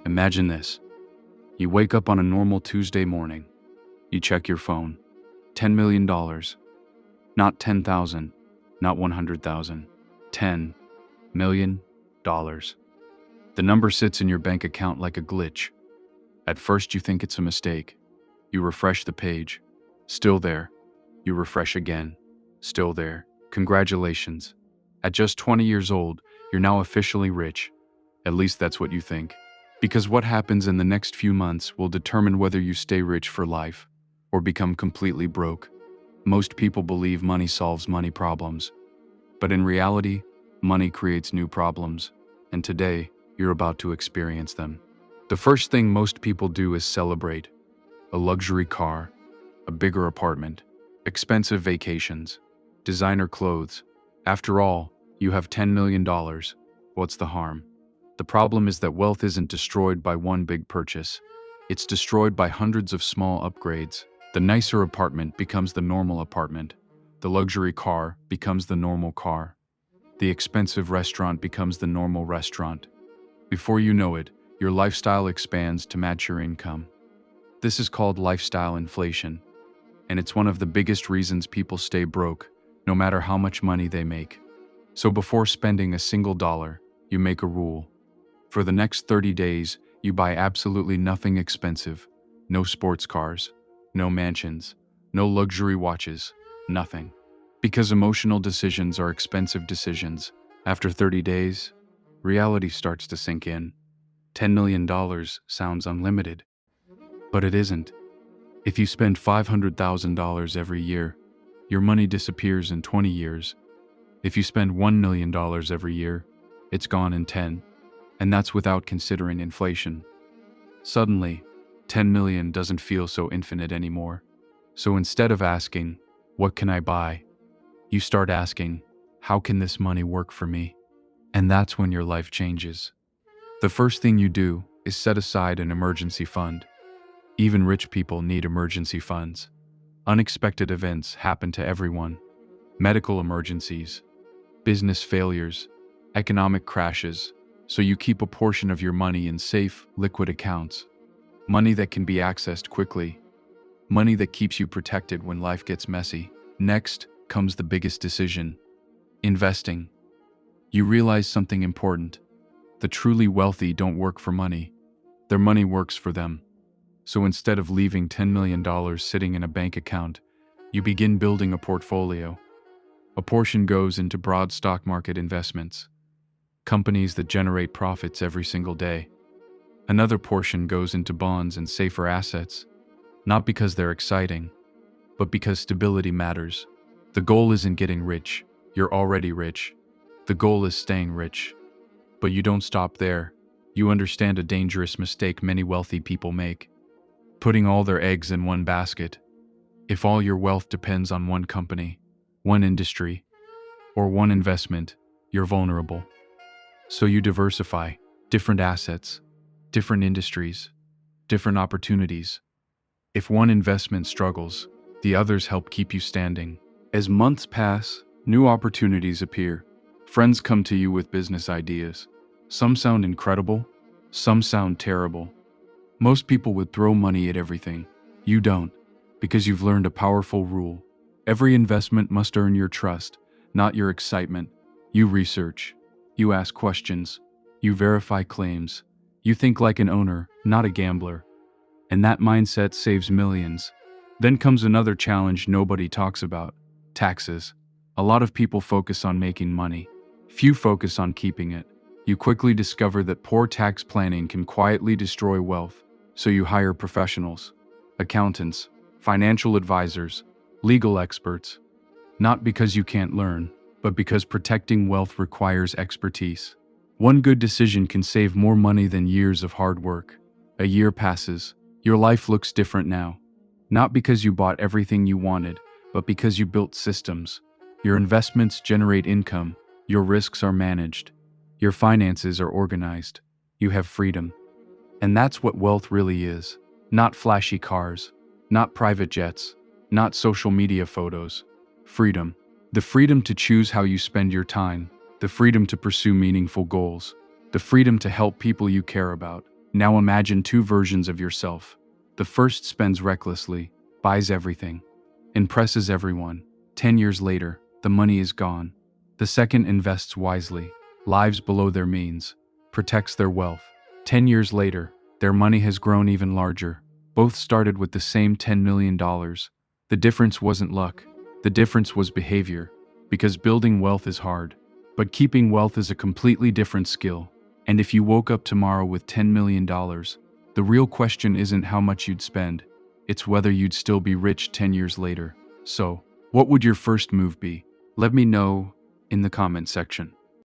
Imagine this. You wake up on a normal Tuesday morning. You check your phone. $10 million. Not 10,000, not 100,000. $10 million. The number sits in your bank account like a glitch. At first you think it's a mistake. You refresh the page. Still there. You refresh again. Still there. Congratulations. At just 20 years old, you're now officially rich. At least that's what you think. Because what happens in the next few months will determine whether you stay rich for life or become completely broke. Most people believe money solves money problems. But in reality, money creates new problems. And today, you're about to experience them. The first thing most people do is celebrate. A luxury car, a bigger apartment, expensive vacations, designer clothes. After all, you have $10 million. What's the harm? The problem is that wealth isn't destroyed by one big purchase. It's destroyed by hundreds of small upgrades. The nicer apartment becomes the normal apartment. The luxury car becomes the normal car. The expensive restaurant becomes the normal restaurant. Before you know it, your lifestyle expands to match your income. This is called lifestyle inflation, and it's one of the biggest reasons people stay broke, no matter how much money they make. So before spending a single dollar, you make a rule. For the next 30 days, you buy absolutely nothing expensive. No sports cars, no mansions, no luxury watches, nothing. Because emotional decisions are expensive decisions. After 30 days, reality starts to sink in. $10 million sounds unlimited, but it isn't. If you spend $500,000 every year, your money disappears in 20 years. If you spend $1 million every year, it's gone in 10. And that's without considering inflation. Suddenly, 10 million doesn't feel so infinite anymore. So instead of asking, what can I buy? You start asking, how can this money work for me? And that's when your life changes. The first thing you do is set aside an emergency fund. Even rich people need emergency funds. Unexpected events happen to everyone. Medical emergencies, business failures, economic crashes. So you keep a portion of your money in safe, liquid accounts. Money that can be accessed quickly. Money that keeps you protected when life gets messy. Next comes the biggest decision: investing. You realize something important. The truly wealthy don't work for money. Their money works for them. So instead of leaving $10 million sitting in a bank account, you begin building a portfolio. A portion goes into broad stock market investments, companies that generate profits every single day. Another portion goes into bonds and safer assets, not because they're exciting, but because stability matters. The goal isn't getting rich. You're already rich. The goal is staying rich. But you don't stop there. You understand a dangerous mistake many wealthy people make: putting all their eggs in one basket. If all your wealth depends on one company, one industry, or one investment, you're vulnerable. So you diversify, different assets, different industries, different opportunities. If one investment struggles, the others help keep you standing. As months pass, new opportunities appear. Friends come to you with business ideas. Some sound incredible, some sound terrible. Most people would throw money at everything. You don't, because you've learned a powerful rule. Every investment must earn your trust, not your excitement. You research. You ask questions. You verify claims. You think like an owner, not a gambler. And that mindset saves millions. Then comes another challenge nobody talks about: taxes. A lot of people focus on making money. Few focus on keeping it. You quickly discover that poor tax planning can quietly destroy wealth. So you hire professionals, accountants, financial advisors, legal experts. Not because you can't learn, but because protecting wealth requires expertise. One good decision can save more money than years of hard work. A year passes. Your life looks different now. Not because you bought everything you wanted, but because you built systems. Your investments generate income. Your risks are managed. Your finances are organized. You have freedom. And that's what wealth really is. Not flashy cars, not private jets, not social media photos. Freedom. The freedom to choose how you spend your time. The freedom to pursue meaningful goals. The freedom to help people you care about. Now imagine two versions of yourself. The first spends recklessly, buys everything, impresses everyone. 10 years later, the money is gone. The second invests wisely, lives below their means, protects their wealth. 10 years later, their money has grown even larger. Both started with the same $10 million. The difference wasn't luck. The difference was behavior. Because building wealth is hard. But keeping wealth is a completely different skill. And if you woke up tomorrow with $10 million, the real question isn't how much you'd spend. It's whether you'd still be rich 10 years later. So, what would your first move be? Let me know in the comment section.